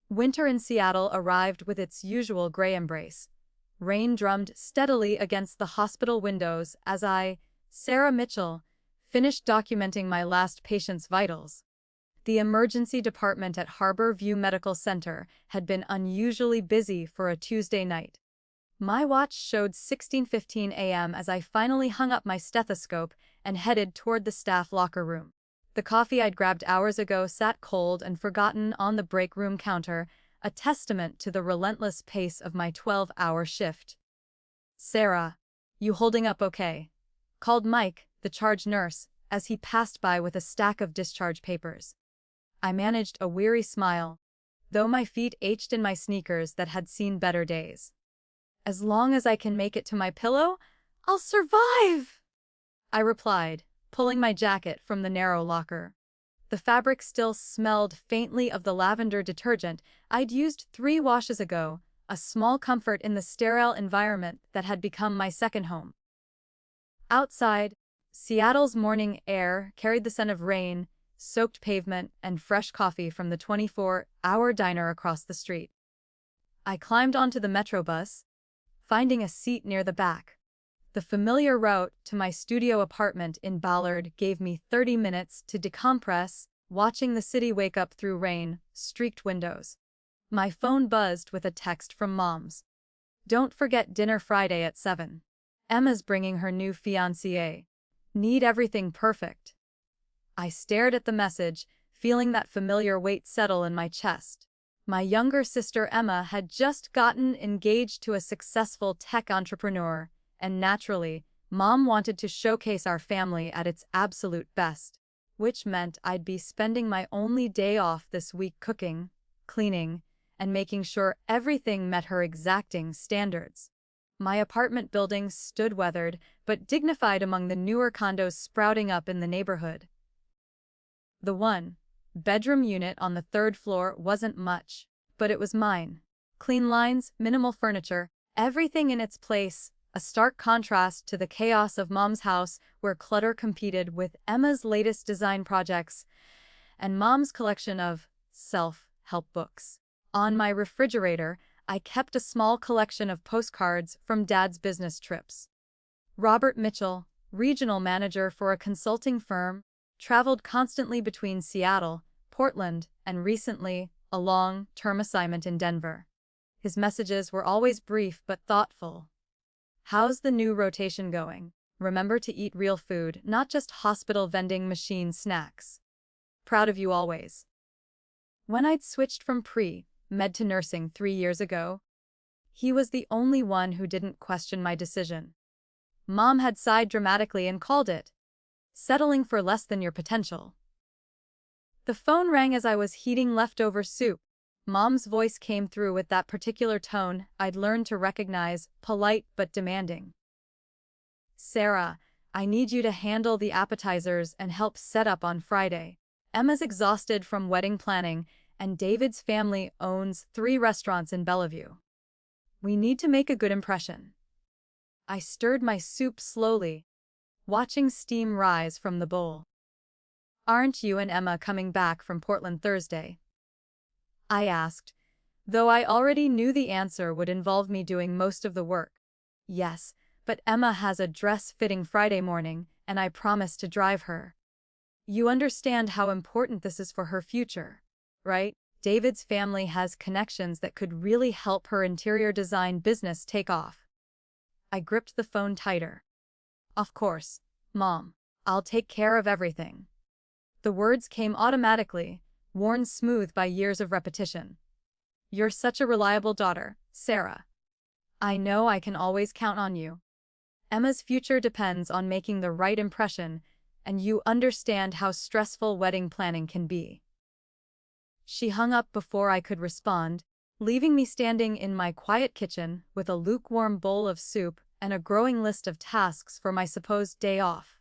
Winter in Seattle arrived with its usual gray embrace. Rain drummed steadily against the hospital windows as I, Sarah Mitchell, finished documenting my last patient's vitals. The emergency department at Harbor View Medical Center had been unusually busy for a Tuesday night. My watch showed 16:15 a.m. as I finally hung up my stethoscope and headed toward the staff locker room. The coffee I'd grabbed hours ago sat cold and forgotten on the break room counter, a testament to the relentless pace of my 12-hour shift. "Sarah, you holding up okay?" called Mike, the charge nurse, as he passed by with a stack of discharge papers. I managed a weary smile, though my feet ached in my sneakers that had seen better days. "As long as I can make it to my pillow, I'll survive," I replied, pulling my jacket from the narrow locker. The fabric still smelled faintly of the lavender detergent I'd used 3 washes ago, a small comfort in the sterile environment that had become my second home. Outside, Seattle's morning air carried the scent of rain, soaked pavement, and fresh coffee from the 24-hour diner across the street. I climbed onto the Metro bus, finding a seat near the back. The familiar route to my studio apartment in Ballard gave me 30 minutes to decompress, watching the city wake up through rain-streaked windows. My phone buzzed with a text from Mom's. "Don't forget dinner Friday at 7. Emma's bringing her new fiancé. Need everything perfect." I stared at the message, feeling that familiar weight settle in my chest. My younger sister Emma had just gotten engaged to a successful tech entrepreneur, and naturally, Mom wanted to showcase our family at its absolute best, which meant I'd be spending my only day off this week cooking, cleaning, and making sure everything met her exacting standards. My apartment building stood weathered but dignified among the newer condos sprouting up in the neighborhood. The one-bedroom unit on the 3rd floor wasn't much, but it was mine. Clean lines, minimal furniture, everything in its place, a stark contrast to the chaos of Mom's house where clutter competed with Emma's latest design projects and Mom's collection of self-help books. On my refrigerator, I kept a small collection of postcards from Dad's business trips. Robert Mitchell, regional manager for a consulting firm, traveled constantly between Seattle, Portland, and recently, a long-term assignment in Denver. His messages were always brief but thoughtful. "How's the new rotation going? Remember to eat real food, not just hospital vending machine snacks. Proud of you always." When I'd switched from pre-med to nursing 3 years ago, he was the only one who didn't question my decision. Mom had sighed dramatically and called it settling for less than your potential. The phone rang as I was heating leftover soup. Mom's voice came through with that particular tone I'd learned to recognize, polite but demanding. "Sarah, I need you to handle the appetizers and help set up on Friday. Emma's exhausted from wedding planning, and David's family owns 3 restaurants in Bellevue. We need to make a good impression." I stirred my soup slowly, watching steam rise from the bowl. "Aren't you and Emma coming back from Portland Thursday?" I asked, though I already knew the answer would involve me doing most of the work. "Yes, but Emma has a dress fitting Friday morning, and I promised to drive her. You understand how important this is for her future, right? David's family has connections that could really help her interior design business take off." I gripped the phone tighter. "Of course, Mom. I'll take care of everything." The words came automatically, worn smooth by years of repetition. "You're such a reliable daughter, Sarah. I know I can always count on you. Emma's future depends on making the right impression, and you understand how stressful wedding planning can be." She hung up before I could respond, leaving me standing in my quiet kitchen with a lukewarm bowl of soup and a growing list of tasks for my supposed day off.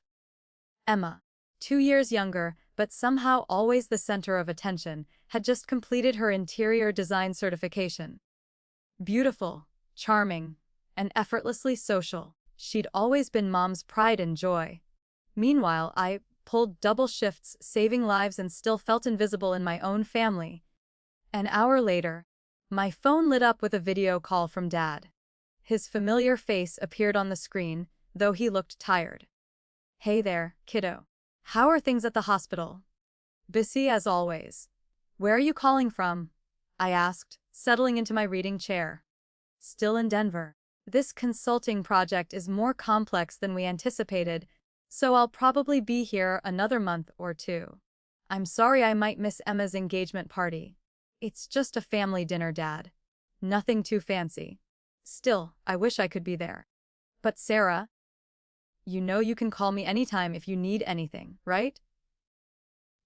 Emma, 2 years younger, but somehow always the center of attention, had just completed her interior design certification. Beautiful, charming, and effortlessly social, she'd always been Mom's pride and joy. Meanwhile, I pulled double shifts, saving lives, and still felt invisible in my own family. An hour later, my phone lit up with a video call from Dad. His familiar face appeared on the screen, though he looked tired. "Hey there, kiddo. How are things at the hospital?" "Busy as always." "Where are you calling from?" I asked, settling into my reading chair. "Still in Denver. This consulting project is more complex than we anticipated, so I'll probably be here another month or two. I'm sorry I might miss Emma's engagement party. It's just a family dinner, Dad. Nothing too fancy. Still, I wish I could be there." "But Sarah, you know you can call me anytime if you need anything, right?"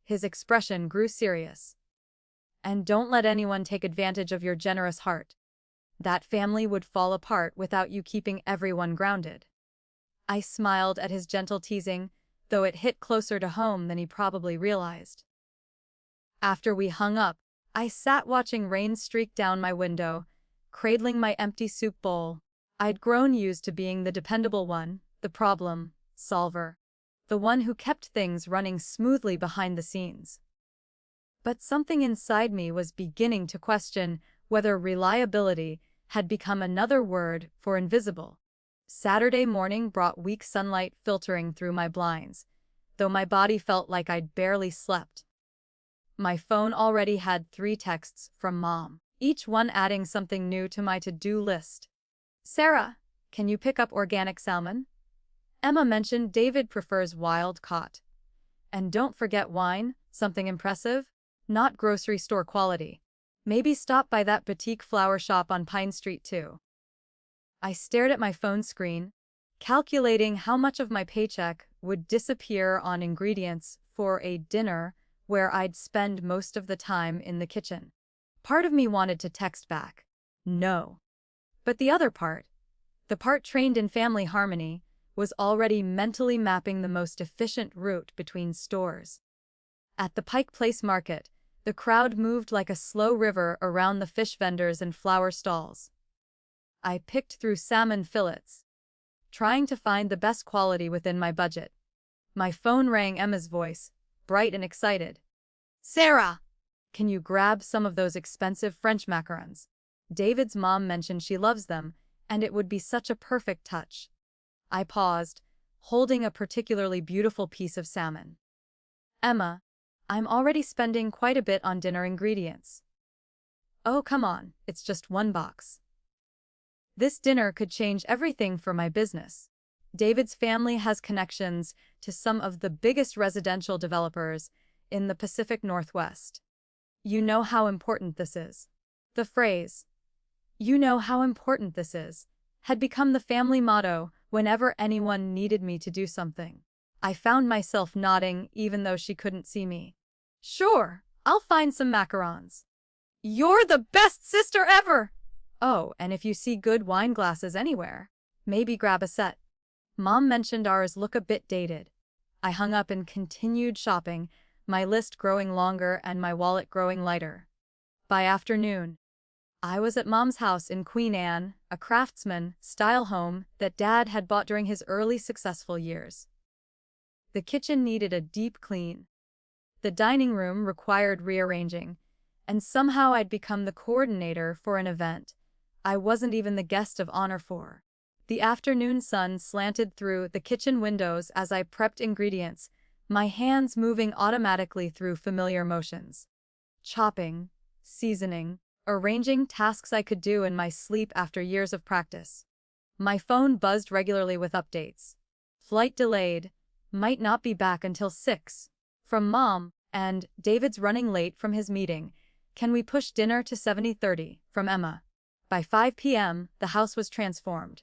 His expression grew serious. "And don't let anyone take advantage of your generous heart. That family would fall apart without you keeping everyone grounded." I smiled at his gentle teasing, though it hit closer to home than he probably realized. After we hung up, I sat watching rain streak down my window, cradling my empty soup bowl. I'd grown used to being the dependable one, the problem solver, the one who kept things running smoothly behind the scenes. But something inside me was beginning to question whether reliability had become another word for invisible. Saturday morning brought weak sunlight filtering through my blinds, though my body felt like I'd barely slept. My phone already had 3 texts from Mom, each one adding something new to my to-do list. "Sarah, can you pick up organic salmon? Emma mentioned David prefers wild caught. And don't forget wine, something impressive, not grocery store quality. Maybe stop by that boutique flower shop on Pine Street too." I stared at my phone screen, calculating how much of my paycheck would disappear on ingredients for a dinner where I'd spend most of the time in the kitchen. Part of me wanted to text back, "No." But the other part, the part trained in family harmony, was already mentally mapping the most efficient route between stores. At the Pike Place Market, the crowd moved like a slow river around the fish vendors and flower stalls. I picked through salmon fillets, trying to find the best quality within my budget. My phone rang Emma's voice, bright and excited. "Sarah, can you grab some of those expensive French macarons? David's mom mentioned she loves them, and it would be such a perfect touch." I paused, holding a particularly beautiful piece of salmon. "Emma, I'm already spending quite a bit on dinner ingredients." "Oh, come on, it's just 1 box. This dinner could change everything for my business. David's family has connections to some of the biggest residential developers in the Pacific Northwest. You know how important this is." The phrase, "You know how important this is," had become the family motto whenever anyone needed me to do something. I found myself nodding even though she couldn't see me. "Sure, I'll find some macarons." "You're the best sister ever!" "Oh, and if you see good wine glasses anywhere, maybe grab a set. Mom mentioned ours look a bit dated." I hung up and continued shopping, my list growing longer and my wallet growing lighter. By afternoon, I was at Mom's house in Queen Anne, a craftsman-style home that Dad had bought during his early successful years. The kitchen needed a deep clean. The dining room required rearranging, and somehow I'd become the coordinator for an event I wasn't even the guest of honor for. The afternoon sun slanted through the kitchen windows as I prepped ingredients, my hands moving automatically through familiar motions. Chopping, seasoning, arranging tasks I could do in my sleep after years of practice. My phone buzzed regularly with updates. "Flight delayed, might not be back until 6. From Mom," and "David's running late from his meeting. Can we push dinner to 70:30? From Emma." By 5 p.m., the house was transformed.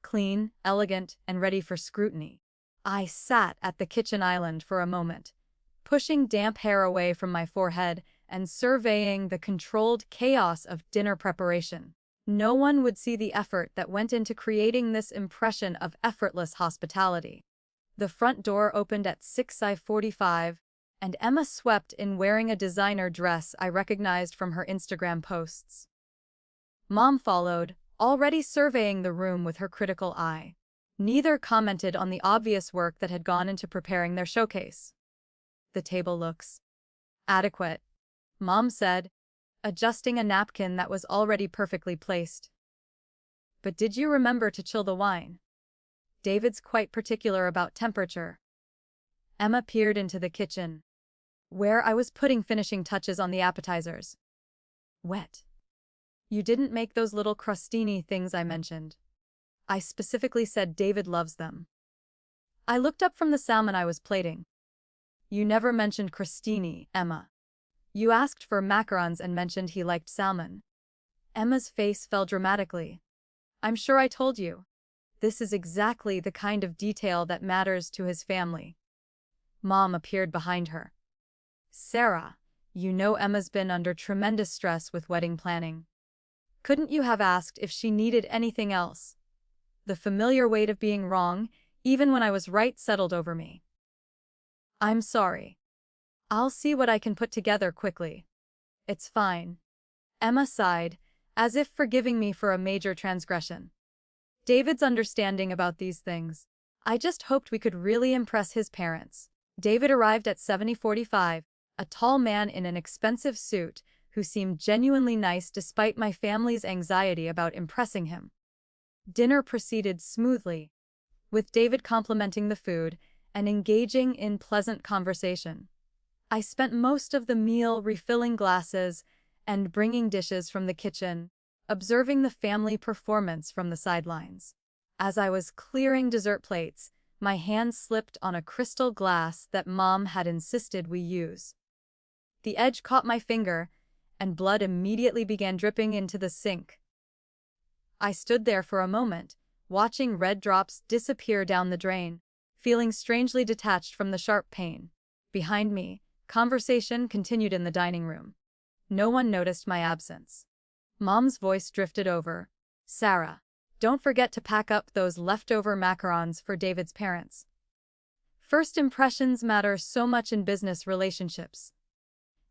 Clean, elegant, and ready for scrutiny. I sat at the kitchen island for a moment, pushing damp hair away from my forehead and surveying the controlled chaos of dinner preparation. No one would see the effort that went into creating this impression of effortless hospitality. The front door opened at 6:45, and Emma swept in wearing a designer dress I recognized from her Instagram posts. Mom followed, already surveying the room with her critical eye. Neither commented on the obvious work that had gone into preparing their showcase. "The table looks adequate," Mom said, adjusting a napkin that was already perfectly placed. But did you remember to chill the wine? David's quite particular about temperature. Emma peered into the kitchen, where I was putting finishing touches on the appetizers. Wet. You didn't make those little crostini things I mentioned. I specifically said David loves them. I looked up from the salmon I was plating. You never mentioned crostini, Emma. You asked for macarons and mentioned he liked salmon. Emma's face fell dramatically. I'm sure I told you. This is exactly the kind of detail that matters to his family. Mom appeared behind her. Sarah, you know Emma's been under tremendous stress with wedding planning. Couldn't you have asked if she needed anything else? The familiar weight of being wrong, even when I was right, settled over me. I'm sorry. I'll see what I can put together quickly. It's fine. Emma sighed, as if forgiving me for a major transgression. David's understanding about these things. I just hoped we could really impress his parents. David arrived at 7:45, a tall man in an expensive suit who seemed genuinely nice despite my family's anxiety about impressing him. Dinner proceeded smoothly, with David complimenting the food and engaging in pleasant conversation. I spent most of the meal refilling glasses and bringing dishes from the kitchen, observing the family performance from the sidelines. As I was clearing dessert plates, my hand slipped on a crystal glass that Mom had insisted we use. The edge caught my finger, and blood immediately began dripping into the sink. I stood there for a moment, watching red drops disappear down the drain, feeling strangely detached from the sharp pain. Behind me, conversation continued in the dining room. No one noticed my absence. Mom's voice drifted over. Sarah, don't forget to pack up those leftover macarons for David's parents. First impressions matter so much in business relationships.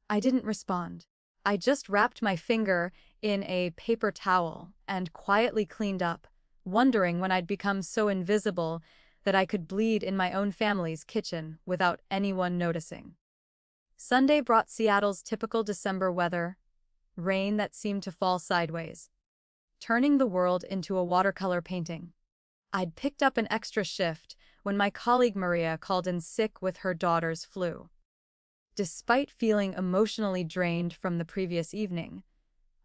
I didn't respond. I just wrapped my finger in a paper towel and quietly cleaned up, wondering when I'd become so invisible that I could bleed in my own family's kitchen without anyone noticing. Sunday brought Seattle's typical December weather, rain that seemed to fall sideways, turning the world into a watercolor painting. I'd picked up an extra shift when my colleague Maria called in sick with her daughter's flu. Despite feeling emotionally drained from the previous evening,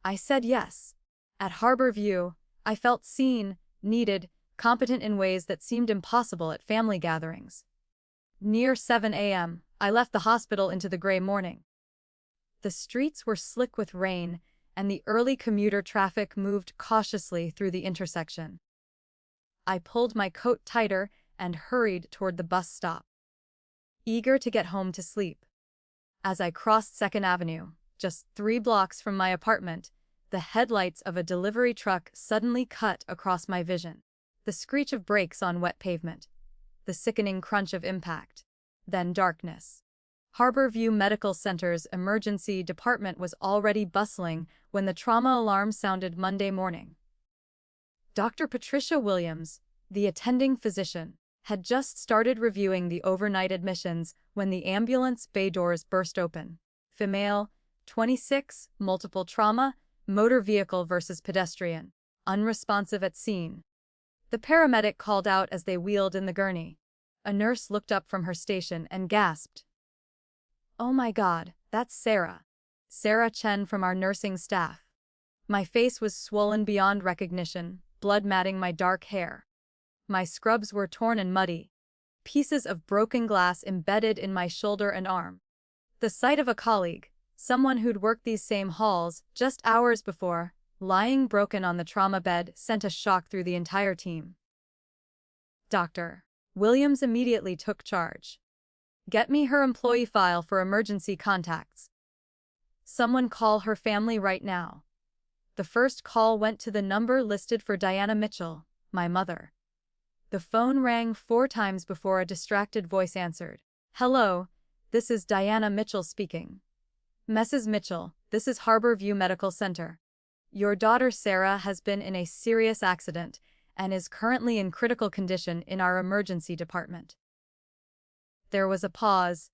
I said yes. At Harbor View, I felt seen, needed, competent in ways that seemed impossible at family gatherings. Near 7 a.m., I left the hospital into the gray morning. The streets were slick with rain, and the early commuter traffic moved cautiously through the intersection. I pulled my coat tighter and hurried toward the bus stop, eager to get home to sleep. As I crossed 2nd Avenue, just 3 blocks from my apartment, the headlights of a delivery truck suddenly cut across my vision. The screech of brakes on wet pavement, the sickening crunch of impact, then darkness. Harbor View Medical Center's emergency department was already bustling when the trauma alarm sounded Monday morning. Dr. Patricia Williams, the attending physician, had just started reviewing the overnight admissions when the ambulance bay doors burst open. Female, 26, multiple trauma, motor vehicle versus pedestrian, unresponsive at scene. The paramedic called out as they wheeled in the gurney. A nurse looked up from her station and gasped. Oh my God, that's Sarah. Sarah Chen from our nursing staff. My face was swollen beyond recognition, blood matting my dark hair. My scrubs were torn and muddy, pieces of broken glass embedded in my shoulder and arm. The sight of a colleague, someone who'd worked these same halls just hours before, lying broken on the trauma bed sent a shock through the entire team. Dr. Williams immediately took charge. Get me her employee file for emergency contacts. Someone call her family right now. The first call went to the number listed for Diana Mitchell, my mother. The phone rang 4 times before a distracted voice answered. Hello, this is Diana Mitchell speaking. Mrs. Mitchell, this is Harbor View Medical Center. Your daughter Sarah has been in a serious accident and is currently in critical condition in our emergency department. There was a pause,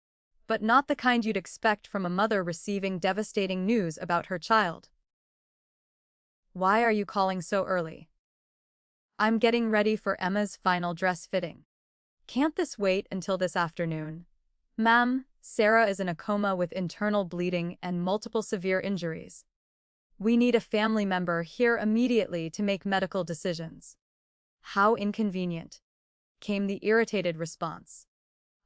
but not the kind you'd expect from a mother receiving devastating news about her child. Why are you calling so early? I'm getting ready for Emma's final dress fitting. Can't this wait until this afternoon? Ma'am, Sarah is in a coma with internal bleeding and multiple severe injuries. We need a family member here immediately to make medical decisions. How inconvenient, came the irritated response.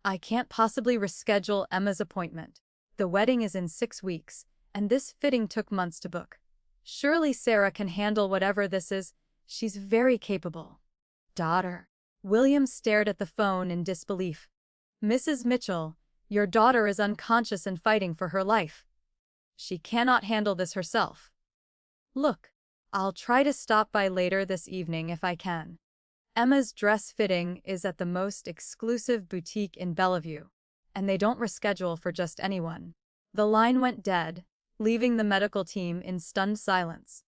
I can't possibly reschedule Emma's appointment. The wedding is in 6 weeks, and this fitting took months to book. Surely Sarah can handle whatever this is. She's very capable. Daughter. William stared at the phone in disbelief. Mrs. Mitchell, your daughter is unconscious and fighting for her life. She cannot handle this herself. Look, I'll try to stop by later this evening if I can. Emma's dress fitting is at the most exclusive boutique in Bellevue, and they don't reschedule for just anyone. The line went dead, leaving the medical team in stunned silence.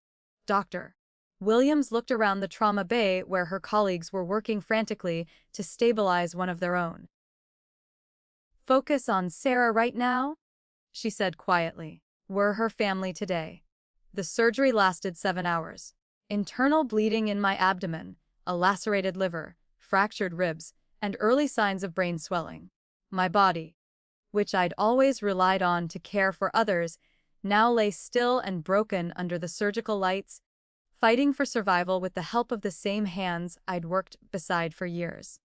Doctor. Williams looked around the trauma bay where her colleagues were working frantically to stabilize one of their own. Focus on Sarah right now, she said quietly. We're her family today. The surgery lasted 7 hours. Internal bleeding in my abdomen, a lacerated liver, fractured ribs, and early signs of brain swelling. My body, which I'd always relied on to care for others, now lay still and broken under the surgical lights, fighting for survival with the help of the same hands I'd worked beside for years.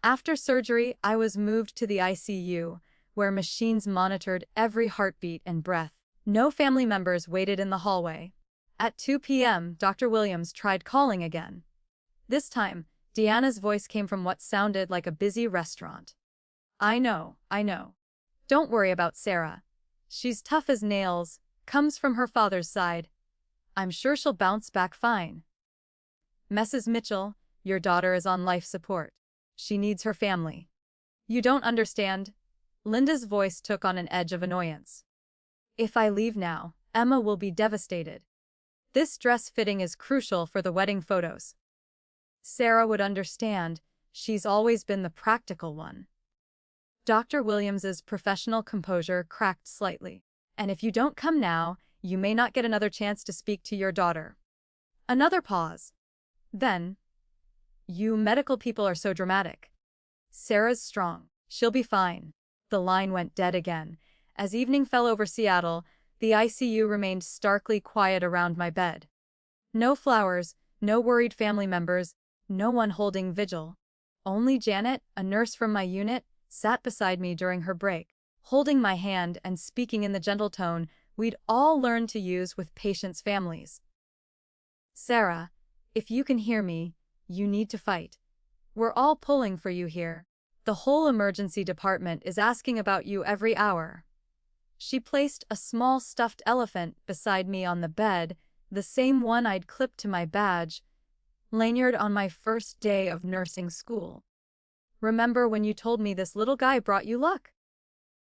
After surgery, I was moved to the ICU, where machines monitored every heartbeat and breath. No family members waited in the hallway. At 2 p.m., Dr. Williams tried calling again. This time, Deanna's voice came from what sounded like a busy restaurant. I know. Don't worry about Sarah. She's tough as nails, comes from her father's side. I'm sure she'll bounce back fine. Mrs. Mitchell, your daughter is on life support. She needs her family. You don't understand. Linda's voice took on an edge of annoyance. If I leave now, Emma will be devastated. This dress fitting is crucial for the wedding photos. Sarah would understand. She's always been the practical one. Dr. Williams's professional composure cracked slightly. And if you don't come now, you may not get another chance to speak to your daughter. Another pause. Then, you medical people are so dramatic. Sarah's strong. She'll be fine. The line went dead again. As evening fell over Seattle, the ICU remained starkly quiet around my bed. No flowers, no worried family members, no one holding vigil. Only Janet, a nurse from my unit, sat beside me during her break, holding my hand and speaking in the gentle tone we'd all learned to use with patients' families. Sarah, if you can hear me, you need to fight. We're all pulling for you here. The whole emergency department is asking about you every hour. She placed a small stuffed elephant beside me on the bed, the same one I'd clipped to my badge, lanyard on my first day of nursing school. Remember when you told me this little guy brought you luck?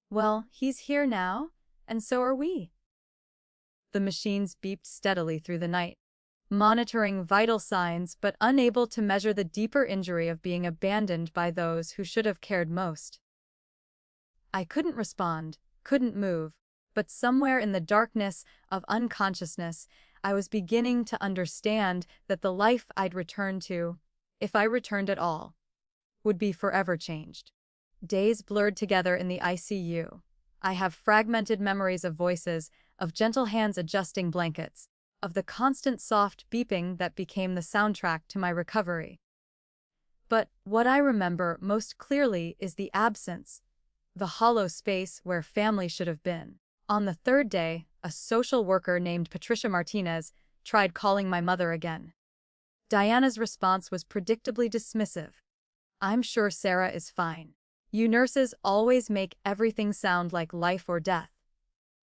Well, he's here now, and so are we. The machines beeped steadily through the night, monitoring vital signs but unable to measure the deeper injury of being abandoned by those who should have cared most. I couldn't respond, couldn't move, but somewhere in the darkness of unconsciousness, I was beginning to understand that the life I'd returned to, if I returned at all, would be forever changed. Days blurred together in the ICU. I have fragmented memories of voices, of gentle hands adjusting blankets, of the constant soft beeping that became the soundtrack to my recovery. But what I remember most clearly is the absence, the hollow space where family should have been. On the third day, a social worker named Patricia Martinez tried calling my mother again. Diana's response was predictably dismissive. I'm sure Sarah is fine. You nurses always make everything sound like life or death.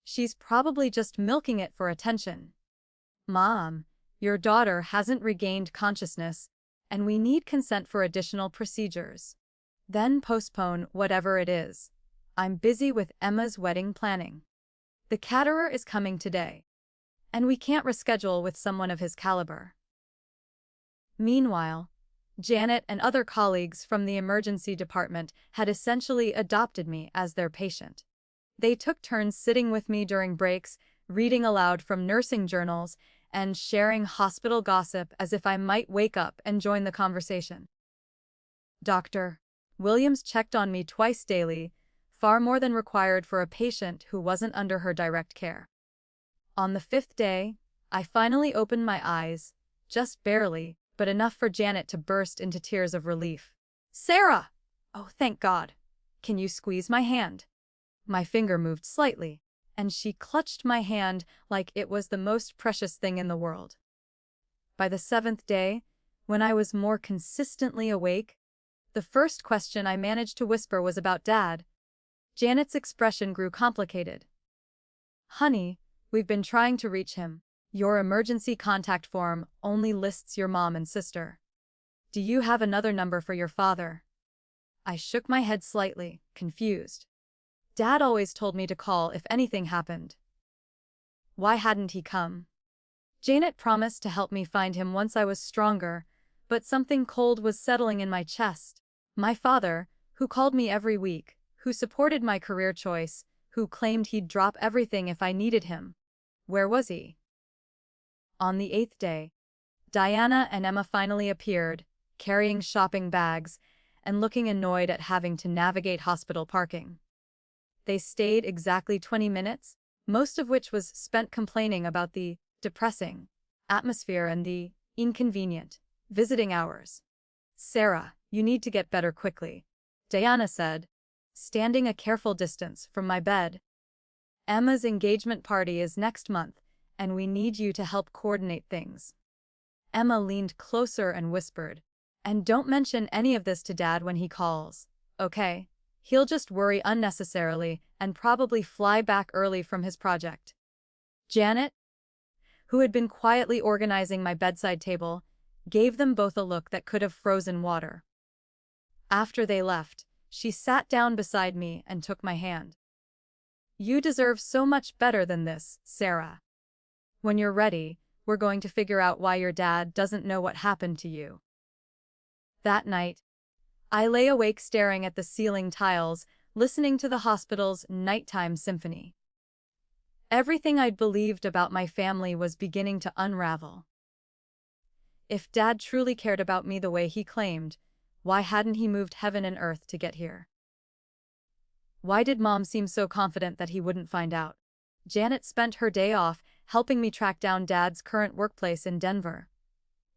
She's probably just milking it for attention. Mom, your daughter hasn't regained consciousness, and we need consent for additional procedures. Then postpone whatever it is. I'm busy with Emma's wedding planning. The caterer is coming today, and we can't reschedule with someone of his caliber. Meanwhile, Janet and other colleagues from the emergency department had essentially adopted me as their patient. They took turns sitting with me during breaks, reading aloud from nursing journals, and sharing hospital gossip as if I might wake up and join the conversation. Dr. Williams checked on me twice daily, far more than required for a patient who wasn't under her direct care. On the 5th day, I finally opened my eyes, just barely, but enough for Janet to burst into tears of relief. "Sarah! Oh, thank God. Can you squeeze my hand?" My finger moved slightly, and she clutched my hand like it was the most precious thing in the world. By the 7th day, when I was more consistently awake, the first question I managed to whisper was about Dad. Janet's expression grew complicated. "Honey, we've been trying to reach him. Your emergency contact form only lists your mom and sister. Do you have another number for your father?" I shook my head slightly, confused. Dad always told me to call if anything happened. Why hadn't he come? Janet promised to help me find him once I was stronger, but something cold was settling in my chest. My father, who called me every week, who supported my career choice, who claimed he'd drop everything if I needed him. Where was he? On the 8th day, Diana and Emma finally appeared, carrying shopping bags and looking annoyed at having to navigate hospital parking. They stayed exactly 20 minutes, most of which was spent complaining about the depressing atmosphere and the inconvenient visiting hours. "Sarah, you need to get better quickly," Diana said, standing a careful distance from my bed. "Emma's engagement party is next month, and we need you to help coordinate things." Emma leaned closer and whispered, "And don't mention any of this to Dad when he calls, okay? He'll just worry unnecessarily and probably fly back early from his project." Janet, who had been quietly organizing my bedside table, gave them both a look that could have frozen water. After they left, she sat down beside me and took my hand. "You deserve so much better than this, Sarah. When you're ready, we're going to figure out why your dad doesn't know what happened to you." That night, I lay awake staring at the ceiling tiles, listening to the hospital's nighttime symphony. Everything I'd believed about my family was beginning to unravel. If Dad truly cared about me the way he claimed, why hadn't he moved heaven and earth to get here? Why did Mom seem so confident that he wouldn't find out? Janet spent her day off helping me track down Dad's current workplace in Denver.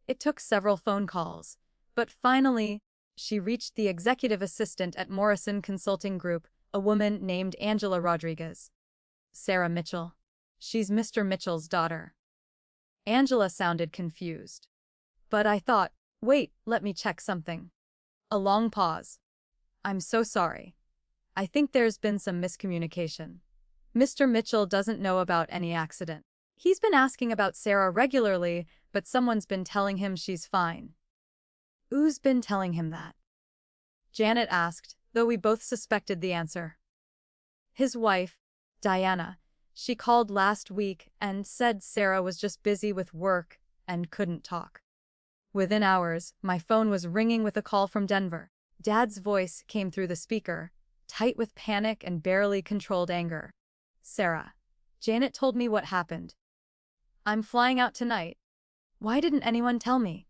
It took several phone calls, but finally, she reached the executive assistant at Morrison Consulting Group, a woman named Angela Rodriguez. "Sarah Mitchell. She's Mr. Mitchell's daughter." Angela sounded confused. But I thought, wait, let me check something. A long pause. "I'm so sorry. I think there's been some miscommunication. Mr. Mitchell doesn't know about any accident. He's been asking about Sarah regularly, but someone's been telling him she's fine." "Who's been telling him that?" Janet asked, though we both suspected the answer. "His wife, Diana. She called last week and said Sarah was just busy with work and couldn't talk." Within hours, my phone was ringing with a call from Denver. Dad's voice came through the speaker, tight with panic and barely controlled anger. "Sarah, Janet told me what happened. I'm flying out tonight. Why didn't anyone tell me?"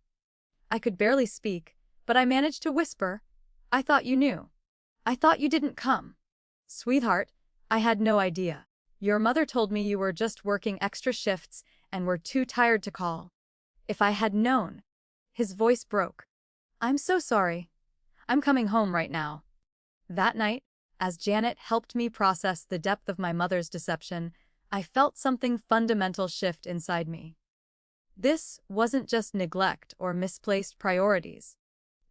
I could barely speak, but I managed to whisper, "I thought you knew. I thought you didn't come." "Sweetheart, I had no idea. Your mother told me you were just working extra shifts and were too tired to call. If I had known." His voice broke. "I'm so sorry. I'm coming home right now." That night, as Janet helped me process the depth of my mother's deception, I felt something fundamental shift inside me. This wasn't just neglect or misplaced priorities.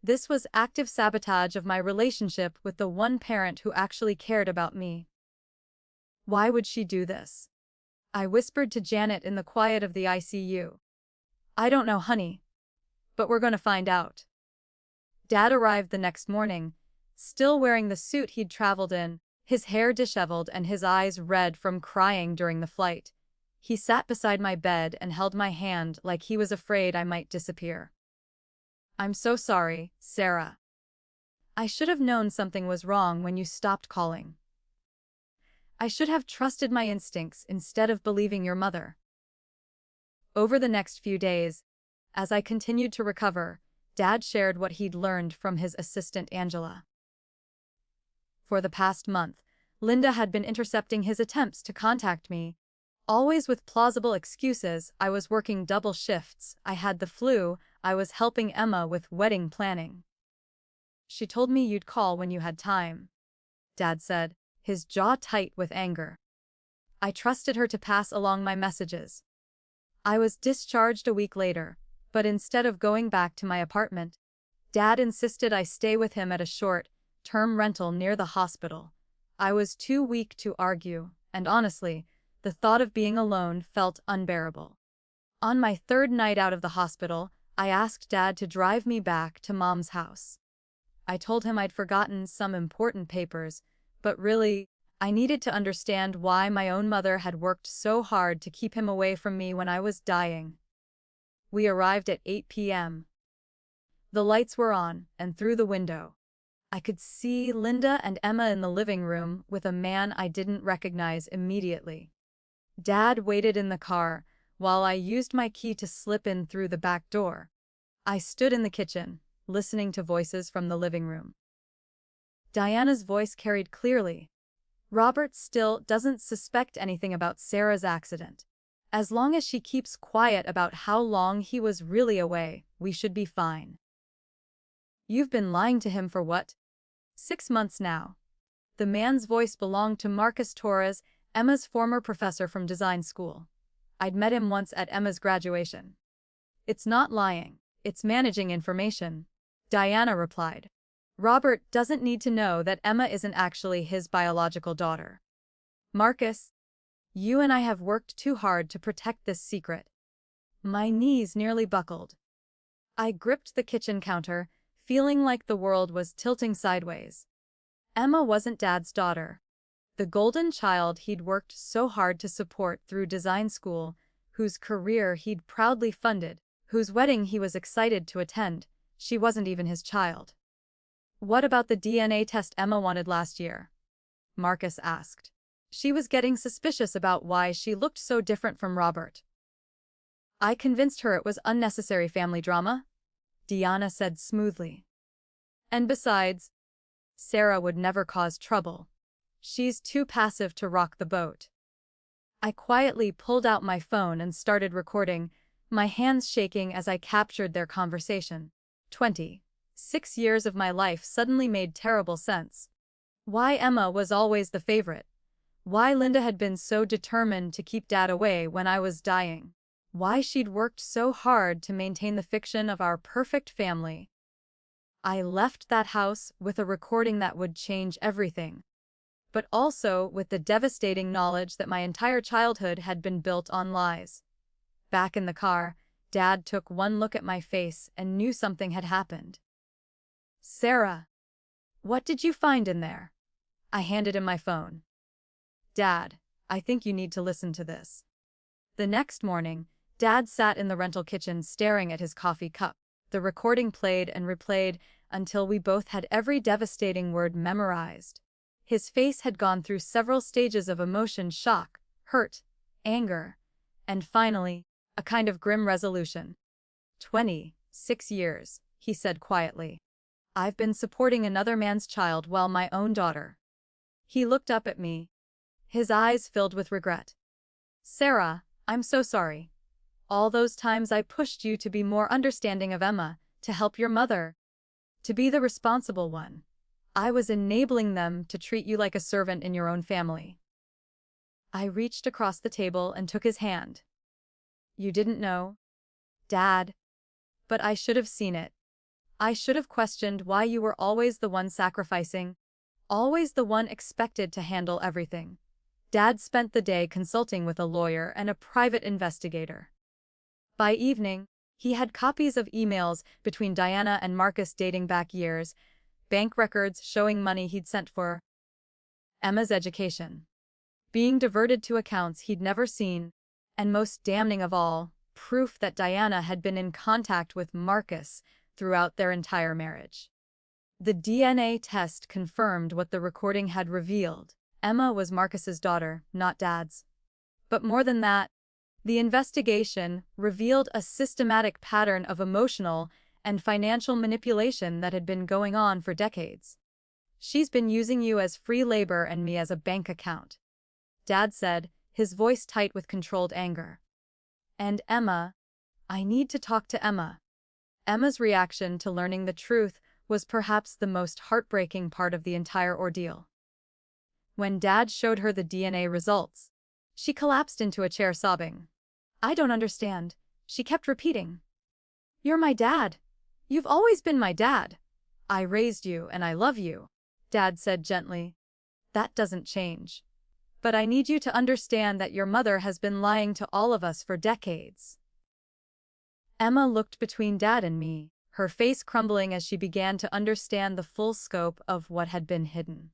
This was active sabotage of my relationship with the one parent who actually cared about me. Why would she do this? I whispered to Janet in the quiet of the ICU. "I don't know, honey. But we're going to find out." Dad arrived the next morning, still wearing the suit he'd traveled in, his hair disheveled and his eyes red from crying during the flight. He sat beside my bed and held my hand like he was afraid I might disappear. I'm so sorry, Sarah. I should have known something was wrong when you stopped calling. I should have trusted my instincts instead of believing your mother. Over the next few days, as I continued to recover, Dad shared what he'd learned from his assistant Angela. For the past month, Linda had been intercepting his attempts to contact me. Always with plausible excuses. I was working double shifts, I had the flu, I was helping Emma with wedding planning. She told me you'd call when you had time, Dad said, his jaw tight with anger. I trusted her to pass along my messages. I was discharged a week later, but instead of going back to my apartment, Dad insisted I stay with him at a short-term rental near the hospital. I was too weak to argue, and honestly, the thought of being alone felt unbearable. On my third night out of the hospital, I asked Dad to drive me back to Mom's house. I told him I'd forgotten some important papers, but really, I needed to understand why my own mother had worked so hard to keep him away from me when I was dying. We arrived at 8 p.m. The lights were on, and through the window, I could see Linda and Emma in the living room with a man I didn't recognize immediately. Dad waited in the car, while I used my key to slip in through the back door. I stood in the kitchen, listening to voices from the living room. Diana's voice carried clearly. Robert still doesn't suspect anything about Sarah's accident. As long as she keeps quiet about how long he was really away, we should be fine. You've been lying to him for what? 6 months now. The man's voice belonged to Marcus Torres, Emma's former professor from design school. I'd met him once at Emma's graduation. It's not lying, it's managing information, Diana replied. Robert doesn't need to know that Emma isn't actually his biological daughter. Marcus, you and I have worked too hard to protect this secret. My knees nearly buckled. I gripped the kitchen counter, feeling like the world was tilting sideways. Emma wasn't Dad's daughter. The golden child he'd worked so hard to support through design school, whose career he'd proudly funded, whose wedding he was excited to attend, she wasn't even his child. What about the DNA test Emma wanted last year? Marcus asked. She was getting suspicious about why she looked so different from Robert. I convinced her it was unnecessary family drama, Diana said smoothly. And besides, Sarah would never cause trouble. She's too passive to rock the boat. I quietly pulled out my phone and started recording, my hands shaking as I captured their conversation. 26 years of my life suddenly made terrible sense. Why Emma was always the favorite. Why Linda had been so determined to keep Dad away when I was dying. Why she'd worked so hard to maintain the fiction of our perfect family. I left that house with a recording that would change everything, but also with the devastating knowledge that my entire childhood had been built on lies. Back in the car, Dad took one look at my face and knew something had happened. Sarah, what did you find in there? I handed him my phone. Dad, I think you need to listen to this. The next morning, Dad sat in the rental kitchen staring at his coffee cup. The recording played and replayed until we both had every devastating word memorized. His face had gone through several stages of emotion: shock, hurt, anger, and finally, a kind of grim resolution. 26 years, he said quietly. I've been supporting another man's child while my own daughter. He looked up at me, his eyes filled with regret. Sarah, I'm so sorry. All those times I pushed you to be more understanding of Emma, to help your mother, to be the responsible one. I was enabling them to treat you like a servant in your own family. I reached across the table and took his hand. You didn't know, Dad, but I should have seen it. I should have questioned why you were always the one sacrificing, always the one expected to handle everything. Dad spent the day consulting with a lawyer and a private investigator. By evening, he had copies of emails between Diana and Marcus dating back years, bank records showing money he'd sent for Emma's education being diverted to accounts he'd never seen, and most damning of all, proof that Diana had been in contact with Marcus throughout their entire marriage. The DNA test confirmed what the recording had revealed. Emma was Marcus's daughter, not Dad's. But more than that, the investigation revealed a systematic pattern of emotional and financial manipulation that had been going on for decades. "She's been using you as free labor and me as a bank account," Dad said, his voice tight with controlled anger. "And Emma, I need to talk to Emma." Emma's reaction to learning the truth was perhaps the most heartbreaking part of the entire ordeal. When Dad showed her the DNA results, she collapsed into a chair sobbing. "I don't understand," she kept repeating. "You're my dad. You've always been my dad. I raised you and I love you," Dad said gently. "That doesn't change. But I need you to understand that your mother has been lying to all of us for decades." Emma looked between Dad and me, her face crumbling as she began to understand the full scope of what had been hidden.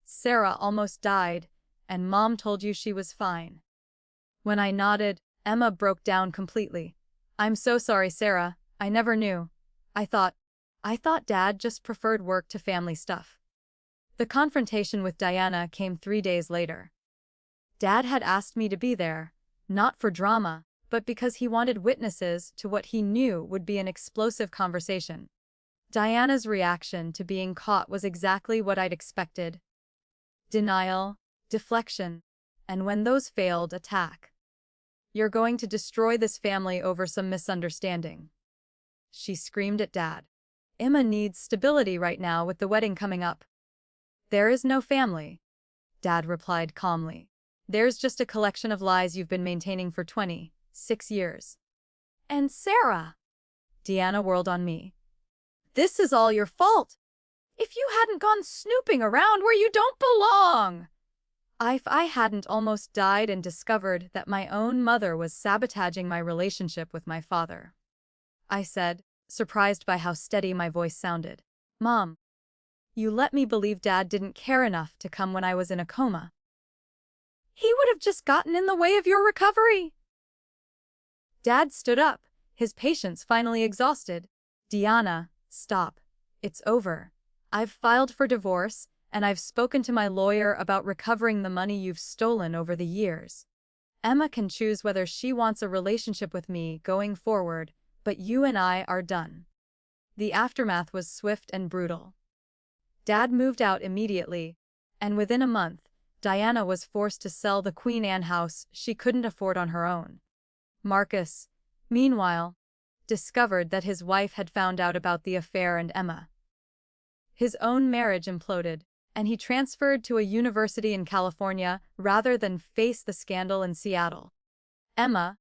"Sarah almost died, and Mom told you she was fine." When I nodded, Emma broke down completely. "I'm so sorry, Sarah. I never knew. I thought Dad just preferred work to family stuff." The confrontation with Diana came 3 days later. Dad had asked me to be there, not for drama, but because he wanted witnesses to what he knew would be an explosive conversation. Diana's reaction to being caught was exactly what I'd expected. Denial, deflection, and when those failed, attack. "You're going to destroy this family over some misunderstanding," she screamed at Dad. "Emma needs stability right now with the wedding coming up." "There is no family," Dad replied calmly. "There's just a collection of lies you've been maintaining for 26 years. And Sarah," Diana whirled on me, "this is all your fault. If you hadn't gone snooping around where you don't belong." If I hadn't almost died and discovered that my own mother was sabotaging my relationship with my father, I said, surprised by how steady my voice sounded. "Mom, you let me believe Dad didn't care enough to come when I was in a coma. He would have just gotten in the way of your recovery." Dad stood up, his patience finally exhausted. "Diana, stop. It's over. I've filed for divorce, and I've spoken to my lawyer about recovering the money you've stolen over the years. Emma can choose whether she wants a relationship with me going forward, but you and I are done." The aftermath was swift and brutal. Dad moved out immediately, and within a month, Diana was forced to sell the Queen Anne house she couldn't afford on her own. Marcus, meanwhile, discovered that his wife had found out about the affair and Emma. His own marriage imploded, and he transferred to a university in California rather than face the scandal in Seattle. Emma,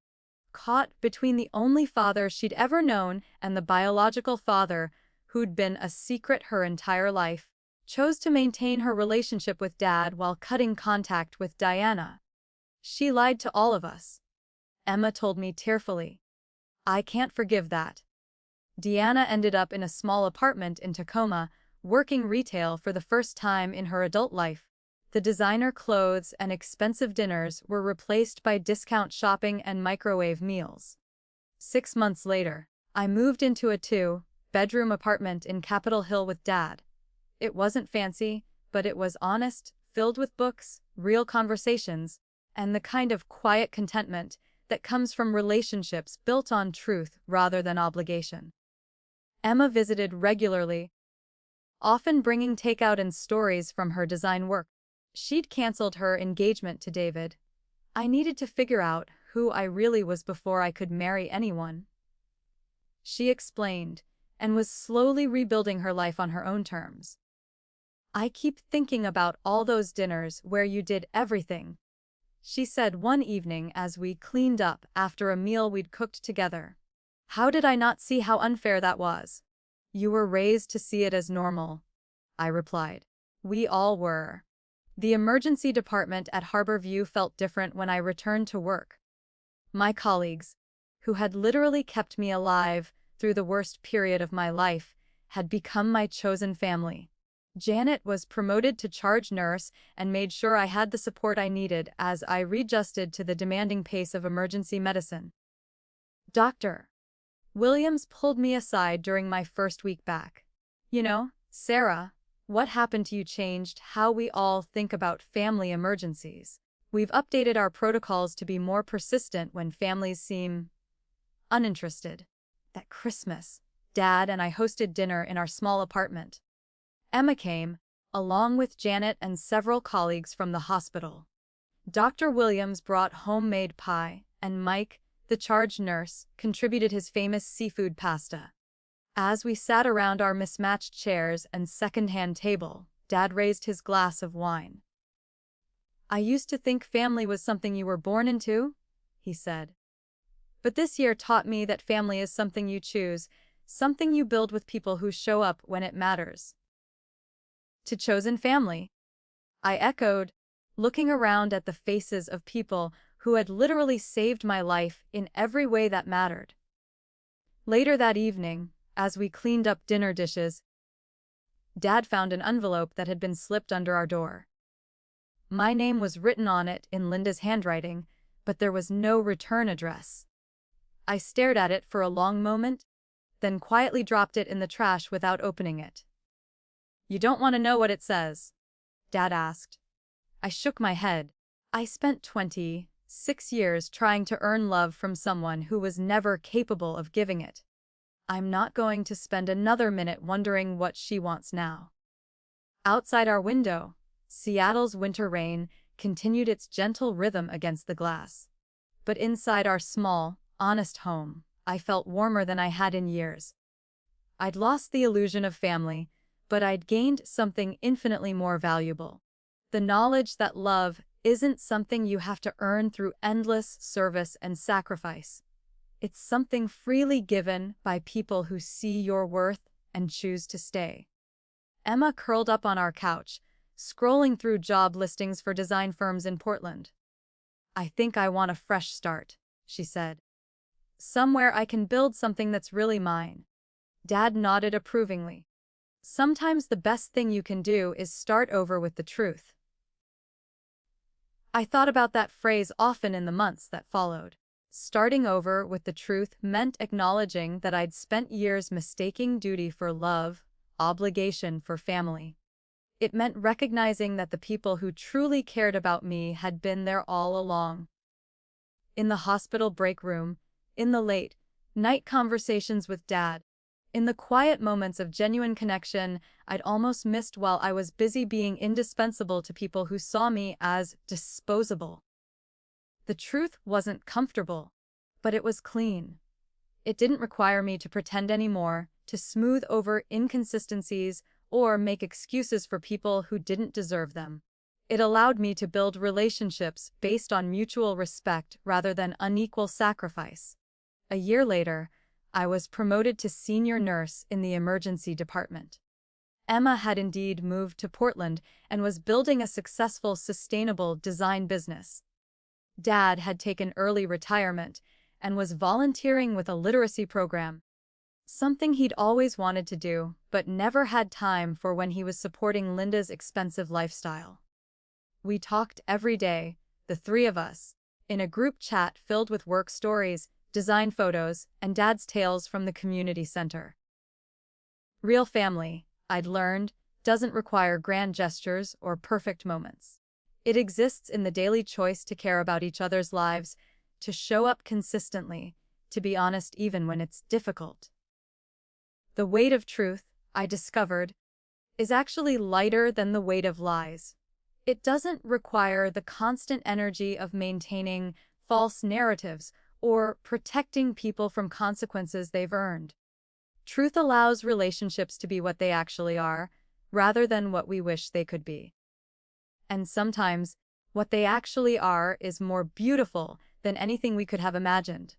caught between the only father she'd ever known and the biological father who'd been a secret her entire life, chose to maintain her relationship with Dad while cutting contact with Diana. "She lied to all of us," Emma told me tearfully. "I can't forgive that." Diana ended up in a small apartment in Tacoma, working retail for the first time in her adult life. The designer clothes and expensive dinners were replaced by discount shopping and microwave meals. 6 months later, I moved into a 2-bedroom apartment in Capitol Hill with Dad. It wasn't fancy, but it was honest, filled with books, real conversations, and the kind of quiet contentment that comes from relationships built on truth rather than obligation. Emma visited regularly, often bringing takeout and stories from her design work. She'd canceled her engagement to David. "I needed to figure out who I really was before I could marry anyone," she explained, and was slowly rebuilding her life on her own terms. "I keep thinking about all those dinners where you did everything," she said one evening as we cleaned up after a meal we'd cooked together. "How did I not see how unfair that was?" "You were raised to see it as normal," I replied. "We all were." The emergency department at Harborview felt different when I returned to work. My colleagues, who had literally kept me alive through the worst period of my life, had become my chosen family. Janet was promoted to charge nurse and made sure I had the support I needed as I readjusted to the demanding pace of emergency medicine. "Doctor, Williams pulled me aside during my first week back. You know, Sarah, what happened to you changed how we all think about family emergencies. We've updated our protocols to be more persistent when families seem uninterested. That Christmas, Dad and I hosted dinner in our small apartment. Emma came, along with Janet and several colleagues from the hospital. Dr. Williams brought homemade pie, and Mike, the charge nurse, contributed his famous seafood pasta. As we sat around our mismatched chairs and second-hand table, Dad raised his glass of wine. "I used to think family was something you were born into," he said. "But this year taught me that family is something you choose, something you build with people who show up when it matters." "To chosen family," I echoed, looking around at the faces of people who had literally saved my life in every way that mattered. Later that evening, as we cleaned up dinner dishes, Dad found an envelope that had been slipped under our door. My name was written on it in Linda's handwriting, but there was no return address. I stared at it for a long moment, then quietly dropped it in the trash without opening it. "You don't want to know what it says?" Dad asked. I shook my head. I spent 26 years trying to earn love from someone who was never capable of giving it. I'm not going to spend another minute wondering what she wants now. Outside our window, Seattle's winter rain continued its gentle rhythm against the glass. But inside our small, honest home, I felt warmer than I had in years. I'd lost the illusion of family, but I'd gained something infinitely more valuable. The knowledge that love isn't something you have to earn through endless service and sacrifice. It's something freely given by people who see your worth and choose to stay. Emma curled up on our couch, scrolling through job listings for design firms in Portland. "I think I want a fresh start," she said. "Somewhere I can build something that's really mine." Dad nodded approvingly. "Sometimes the best thing you can do is start over with the truth." I thought about that phrase often in the months that followed. Starting over with the truth meant acknowledging that I'd spent years mistaking duty for love, obligation for family. It meant recognizing that the people who truly cared about me had been there all along. In the hospital break room, in the late night conversations with Dad, in the quiet moments of genuine connection I'd almost missed while I was busy being indispensable to people who saw me as disposable. The truth wasn't comfortable, but it was clean. It didn't require me to pretend anymore, to smooth over inconsistencies, or make excuses for people who didn't deserve them. It allowed me to build relationships based on mutual respect rather than unequal sacrifice. A year later, I was promoted to senior nurse in the emergency department. Emma had indeed moved to Portland and was building a successful, sustainable design business. Dad had taken early retirement and was volunteering with a literacy program, something he'd always wanted to do but never had time for when he was supporting Linda's expensive lifestyle. We talked every day, the three of us, in a group chat filled with work stories, design photos, and Dad's tales from the community center. Real family, I'd learned, doesn't require grand gestures or perfect moments. It exists in the daily choice to care about each other's lives, to show up consistently, to be honest even when it's difficult. The weight of truth, I discovered, is actually lighter than the weight of lies. It doesn't require the constant energy of maintaining false narratives or protecting people from consequences they've earned. Truth allows relationships to be what they actually are, rather than what we wish they could be. And sometimes, what they actually are is more beautiful than anything we could have imagined.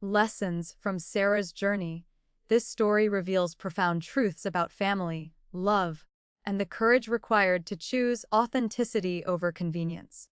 Lessons from Sarah's journey. This story reveals profound truths about family, love, and the courage required to choose authenticity over convenience.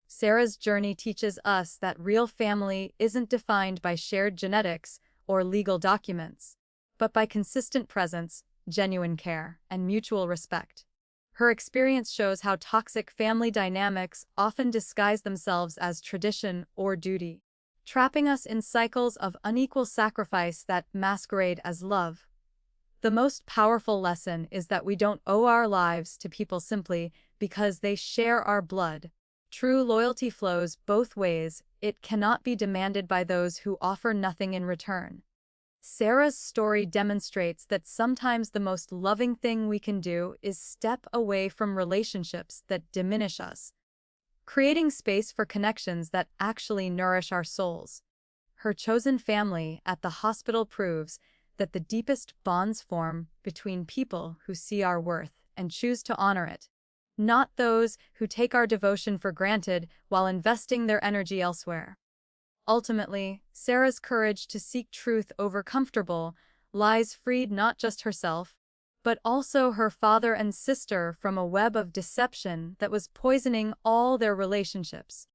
Sarah's journey teaches us that real family isn't defined by shared genetics or legal documents, but by consistent presence, genuine care, and mutual respect. Her experience shows how toxic family dynamics often disguise themselves as tradition or duty. trapping us in cycles of unequal sacrifice that masquerade as love. The most powerful lesson is that we don't owe our lives to people simply because they share our blood. True loyalty flows both ways. It cannot be demanded by those who offer nothing in return. Sarah's story demonstrates that sometimes the most loving thing we can do is step away from relationships that diminish us, creating space for connections that actually nourish our souls. Her chosen family at the hospital proves that the deepest bonds form between people who see our worth and choose to honor it, not those who take our devotion for granted while investing their energy elsewhere. Ultimately, Sarah's courage to seek truth over comfortable lies freed not just herself, but also her father and sister from a web of deception that was poisoning all their relationships.